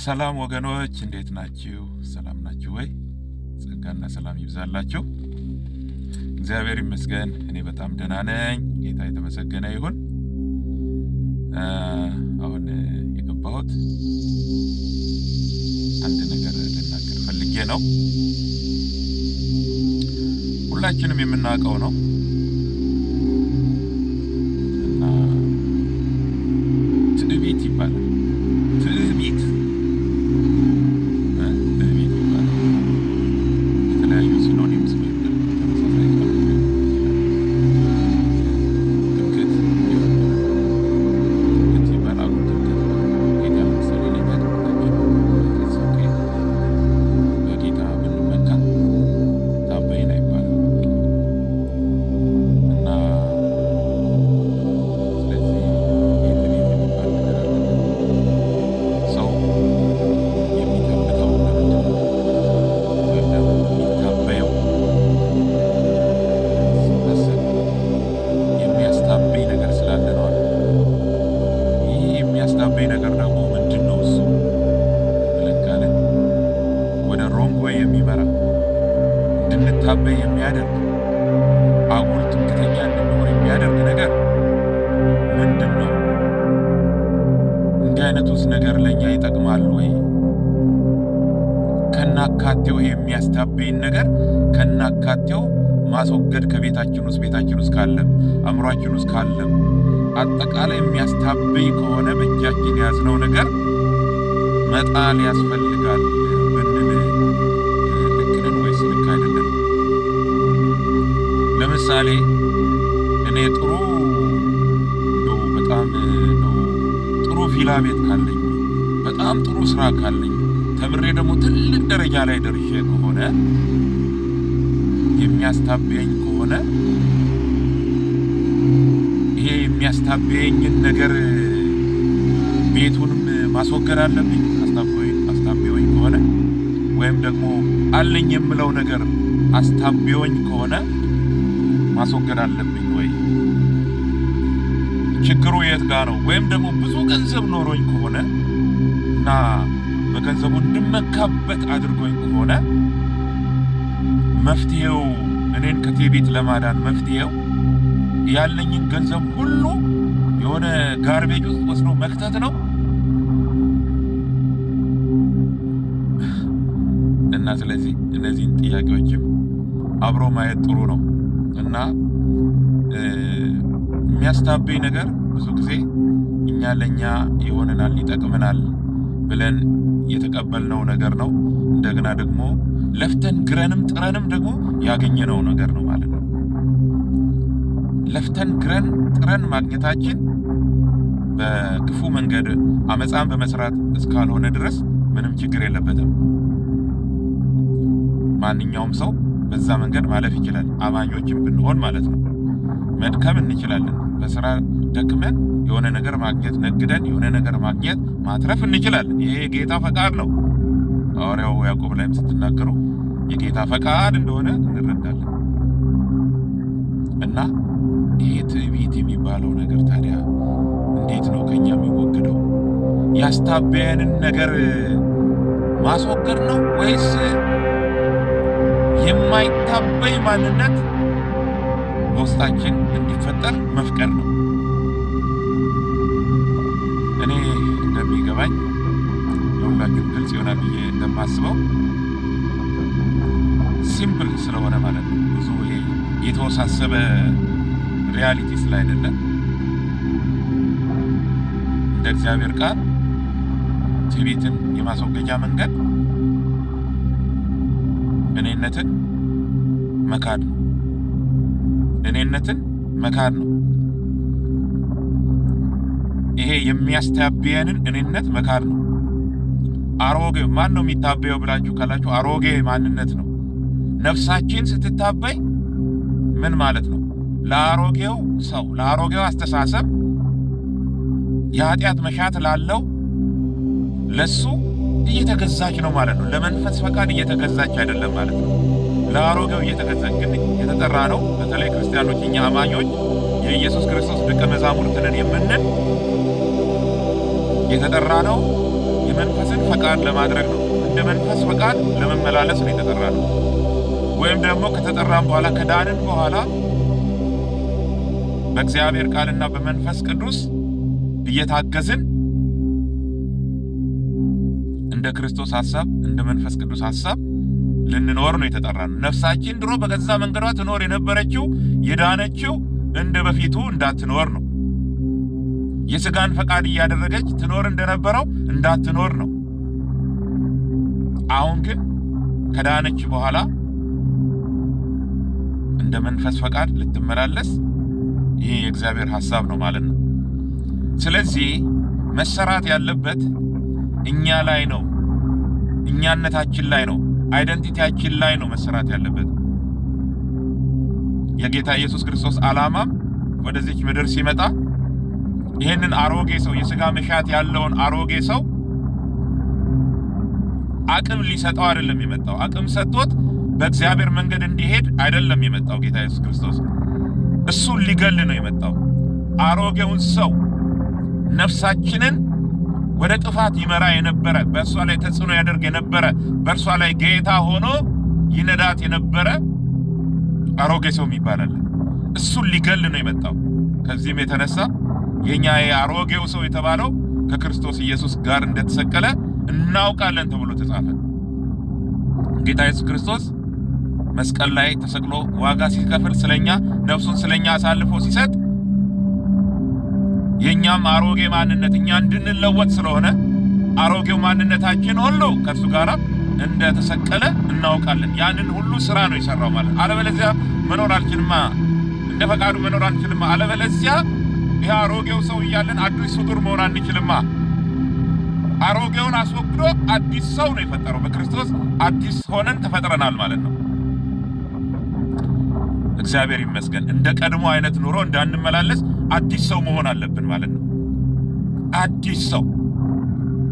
ሰላም ወገኖች እንዴት ናችሁ? ሰላም ናችሁ ወይ? ጸጋና ሰላም ይብዛላችሁ። እግዚአብሔር ይመስገን እኔ በጣም ደህና ነኝ። ጌታ የተመሰገነ ይሁን። አሁን የገባሁት አንድ ነገር ልናገር ፈልጌ ነው። ሁላችንም የምናውቀው ነው እና ትዕቢት ይባላል። ትዕቢት ይባላል። የተለያዩ ሲኖኒምስ ወይም ተመሳሳይ ቃሎች ትምክህት ይባላሉ። ጌታ ለምሳሌ ለኛ ትምህርታችን በጌታ ብንመካ ታበይን አይባልም እና ስለዚህ ትዕቢት የሚባል ነገር አለ። ሰው የሚጠብቀው ለምንድን ነው? ወይም ደግሞ የሚታበየው ሲመስል የሚያስታበይ ነገር ስላለ ነው አለ። ይህ የሚያስታበይ ነገር ደግሞ ምንድን ነው እሱ ብለን ካልን ወደ ሮንግ ዌይ የሚመራ እንድንታበይ የሚያደርግ አጉል ትምክህተኛ እንድንሆን የሚያደርግ ነገር ምንድን ነው? እንዲህ አይነቱስ ነገር ለእኛ ይጠቅማል ወይ? ከናካቴው ይሄ የሚያስታበይን ነገር ከናካቴው ማስወገድ ከቤታችን ውስጥ ካለም አእምሯችን ውስጥ ካለም አጠቃላይ የሚያስታበይ ከሆነ በእጃችን የያዝነው ነገር መጣል ያስፈልጋል ብንል ልክ ነን ወይስ ልክ አይደለም? ለምሳሌ እኔ በጣም ጥሩ ቪላ ቤት ካለኝ፣ በጣም ጥሩ ስራ ካለኝ፣ ተምሬ ደግሞ ትልቅ ደረጃ ላይ ደርሼ ከሆነ የሚያስታበየኝ ከሆነ ይሄ የሚያስታበየኝን ነገር ቤቱንም ማስወገድ አለብኝ አስታበየኝ ከሆነ ወይም ደግሞ አለኝ የምለው ነገር አስታበየኝ ከሆነ ማስወገድ አለብኝ ወይ? ችግሩ የት ጋር ነው? ወይም ደግሞ ብዙ ገንዘብ ኖሮኝ ከሆነ እና በገንዘቡ እንድመካበት አድርጎኝ ከሆነ መፍትሄው እኔን ከትዕቢት ለማዳን መፍትሄው ያለኝን ገንዘብ ሁሉ የሆነ ጋርቤጅ ውስጥ ወስዶ መክተት ነው እና ስለዚህ እነዚህን ጥያቄዎችም አብሮ ማየት ጥሩ ነው እና የሚያስታበይ ነገር ብዙ ጊዜ እኛ ለኛ ይሆነናል ይጠቅመናል ብለን የተቀበልነው ነገር ነው። እንደገና ደግሞ ለፍተን ግረንም ጥረንም ደግሞ ያገኘነው ነገር ነው ማለት ነው። ለፍተን ጥረን ማግኘታችን በክፉ መንገድ አመፃን በመስራት እስካልሆነ ድረስ ምንም ችግር የለበትም። ማንኛውም ሰው በዛ መንገድ ማለፍ ይችላል። አማኞችም ብንሆን ማለት ነው። መድከም እንችላለን። በስራ ደክመን የሆነ ነገር ማግኘት፣ ነግደን የሆነ ነገር ማግኘት ማትረፍ እንችላለን። ይሄ የጌታ ፈቃድ ነው። ሐዋርያው ያዕቆብ ላይም ስትናገሩ የጌታ ፈቃድ እንደሆነ እንረዳለን። እና ይሄ ትዕቢት የሚባለው ነገር ታዲያ እንዴት ነው ከኛ የሚወገደው? ያስታበየንን ነገር ማስወገድ ነው ወይስ የማይታበይ ማንነት በውስጣችን እንዲፈጠር መፍቀር ነው? እኔ እንደሚገባኝ ለሁላችሁ ግልጽ ይሆናል ብዬ እንደማስበው ሲምፕል ስለሆነ ማለት ነው። ብዙ የተወሳሰበ ሪያሊቲ ስላይደለ እንደ እግዚአብሔር ቃል ትዕቢትን የማስወገጃ መንገድ እኔነትን መካድ ነው። እኔነትን መካድ ነው። ይሄ የሚያስታበየንን እኔነት መካድ ነው። አሮጌ ማን ነው የሚታበየው ብላችሁ ካላችሁ አሮጌ ማንነት ነው። ነፍሳችን ስትታበይ ምን ማለት ነው? ለአሮጌው ሰው፣ ለአሮጌው አስተሳሰብ፣ የኃጢአት መሻት ላለው ለሱ እየተገዛች ነው ማለት ነው። ለመንፈስ ፈቃድ እየተገዛች አይደለም ማለት ነው። ለአሮጌው እየተገዛች ግን የተጠራ ነው። በተለይ ክርስቲያኖች፣ እኛ አማኞች የኢየሱስ ክርስቶስ ደቀ መዛሙርት ነን የምንል የተጠራ ነው የመንፈስን ፈቃድ ለማድረግ ነው። እንደ መንፈስ ፈቃድ ለመመላለስ ነው የተጠራነው። ወይም ደግሞ ከተጠራን በኋላ ከዳንን በኋላ በእግዚአብሔር ቃልና በመንፈስ ቅዱስ እየታገዝን እንደ ክርስቶስ ሐሳብ እንደ መንፈስ ቅዱስ ሐሳብ ልንኖር ነው የተጠራነው። ነፍሳችን ድሮ በገዛ መንገዷ ትኖር የነበረችው የዳነችው እንደ በፊቱ እንዳትኖር ነው። የሥጋን ፈቃድ እያደረገች ትኖር እንደነበረው እንዳትኖር ነው። አሁን ግን ከዳነች በኋላ እንደ መንፈስ ፈቃድ ልትመላለስ ይሄ የእግዚአብሔር ሐሳብ ነው ማለት ነው። ስለዚህ መሰራት ያለበት እኛ ላይ ነው፣ እኛነታችን ላይ ነው፣ አይደንቲቲያችን ላይ ነው መሰራት ያለበት። የጌታ ኢየሱስ ክርስቶስ ዓላማም ወደዚህ ምድር ሲመጣ ይሄንን አሮጌ ሰው የሥጋ መሻት ያለውን አሮጌ ሰው አቅም ሊሰጠው አይደለም የመጣው። አቅም ሰጥቶት በእግዚአብሔር መንገድ እንዲሄድ አይደለም የመጣው ጌታ ኢየሱስ ክርስቶስ። እሱን ሊገል ነው የመጣው። አሮጌውን ሰው ነፍሳችንን ወደ ጥፋት ይመራ የነበረ በእርሷ ላይ ተጽዕኖ ያደርግ የነበረ በእርሷ ላይ ጌታ ሆኖ ይነዳት የነበረ አሮጌ ሰው ይባላል። እሱን ሊገል ነው የመጣው። ከዚህም የተነሳ የኛ የአሮጌው ሰው የተባለው ከክርስቶስ ኢየሱስ ጋር እንደተሰቀለ እናውቃለን ተብሎ ተጻፈ። ጌታ ኢየሱስ ክርስቶስ መስቀል ላይ ተሰቅሎ ዋጋ ሲከፍል ስለኛ ነፍሱን ስለኛ አሳልፎ ሲሰጥ የኛም አሮጌ ማንነት እኛ እንድንለወጥ ስለሆነ አሮጌው ማንነታችን ሁሉ ከሱ ጋር እንደተሰቀለ እናውቃለን። ያንን ሁሉ ስራ ነው የሰራው ማለት። አለበለዚያ መኖር አልችልማ፣ እንደ ፈቃዱ መኖር አንችልማ። አለበለዚያ ይሄ አሮጌው ሰው እያለን አዲስ ፍጡር መሆን አንችልማ። አሮጌውን አስወግዶ አዲስ ሰው ነው የፈጠረው። በክርስቶስ አዲስ ሆነን ተፈጥረናል ማለት ነው። እግዚአብሔር ይመስገን። እንደ ቀድሞ አይነት ኑሮ እንዳንመላለስ አዲስ ሰው መሆን አለብን ማለት ነው። አዲስ ሰው፣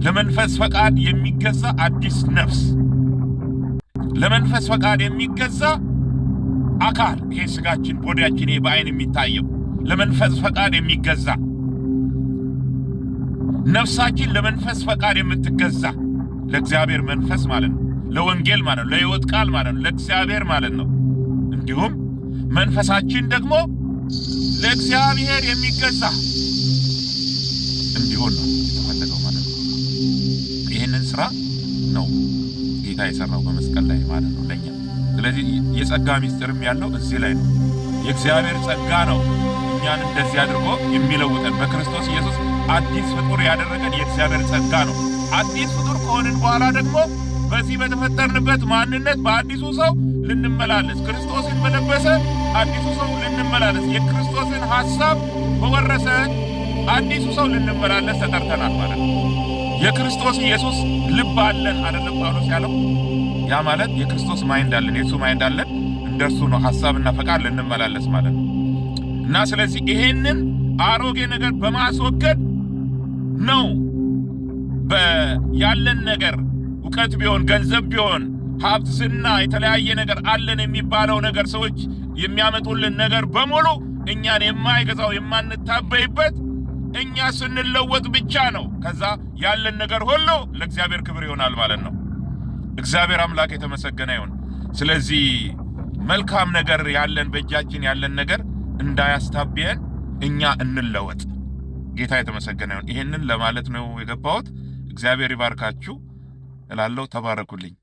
ለመንፈስ ፈቃድ የሚገዛ አዲስ ነፍስ፣ ለመንፈስ ፈቃድ የሚገዛ አካል። ይሄ ስጋችን ቦዲያችን ይሄ በአይን የሚታየው ለመንፈስ ፈቃድ የሚገዛ ነፍሳችን ለመንፈስ ፈቃድ የምትገዛ ለእግዚአብሔር መንፈስ ማለት ነው። ለወንጌል ማለት ነው። ለሕይወት ቃል ማለት ነው። ለእግዚአብሔር ማለት ነው። እንዲሁም መንፈሳችን ደግሞ ለእግዚአብሔር የሚገዛ እንዲሆን ነው የተፈለገው ማለት ነው። ይህንን ስራ ነው ጌታ የሰራው በመስቀል ላይ ማለት ነው ለኛ። ስለዚህ የጸጋ ሚስጥርም ያለው እዚህ ላይ ነው። የእግዚአብሔር ጸጋ ነው እኛን እንደዚህ አድርጎ የሚለውጠን። በክርስቶስ ኢየሱስ አዲስ ፍጡር ያደረገን የእግዚአብሔር ጸጋ ነው። አዲስ ፍጡር ከሆንን በኋላ ደግሞ በዚህ በተፈጠርንበት ማንነት በአዲሱ ሰው ልንመላለስ፣ ክርስቶስን በለበሰ አዲሱ ሰው ልንመላለስ፣ የክርስቶስን ሐሳብ በወረሰ አዲሱ ሰው ልንመላለስ ተጠርተናል ማለት ነው። የክርስቶስ ኢየሱስ ልብ አለን አይደለም ጳውሎስ ያለው? ያ ማለት የክርስቶስ ማይንድ አለን፣ የሱ ማይንድ አለን፣ እንደርሱ ነው ሐሳብና ፈቃድ ልንመላለስ ማለት ነው። እና ስለዚህ ይሄንን አሮጌ ነገር በማስወገድ ነው ያለን ነገር ዕውቀት ቢሆን ገንዘብ ቢሆን ሀብት፣ ዝና፣ የተለያየ ነገር አለን የሚባለው ነገር ሰዎች የሚያመጡልን ነገር በሙሉ እኛን የማይገዛው የማንታበይበት እኛ ስንለወጥ ብቻ ነው። ከዛ ያለን ነገር ሁሉ ለእግዚአብሔር ክብር ይሆናል ማለት ነው። እግዚአብሔር አምላክ የተመሰገነ ይሁን። ስለዚህ መልካም ነገር ያለን በእጃችን ያለን ነገር እንዳያስታብየን እኛ እንለወጥ። ጌታ የተመሰገነ ይሁን። ይሄንን ለማለት ነው የገባሁት። እግዚአብሔር ይባርካችሁ እላለሁ። ተባረኩልኝ።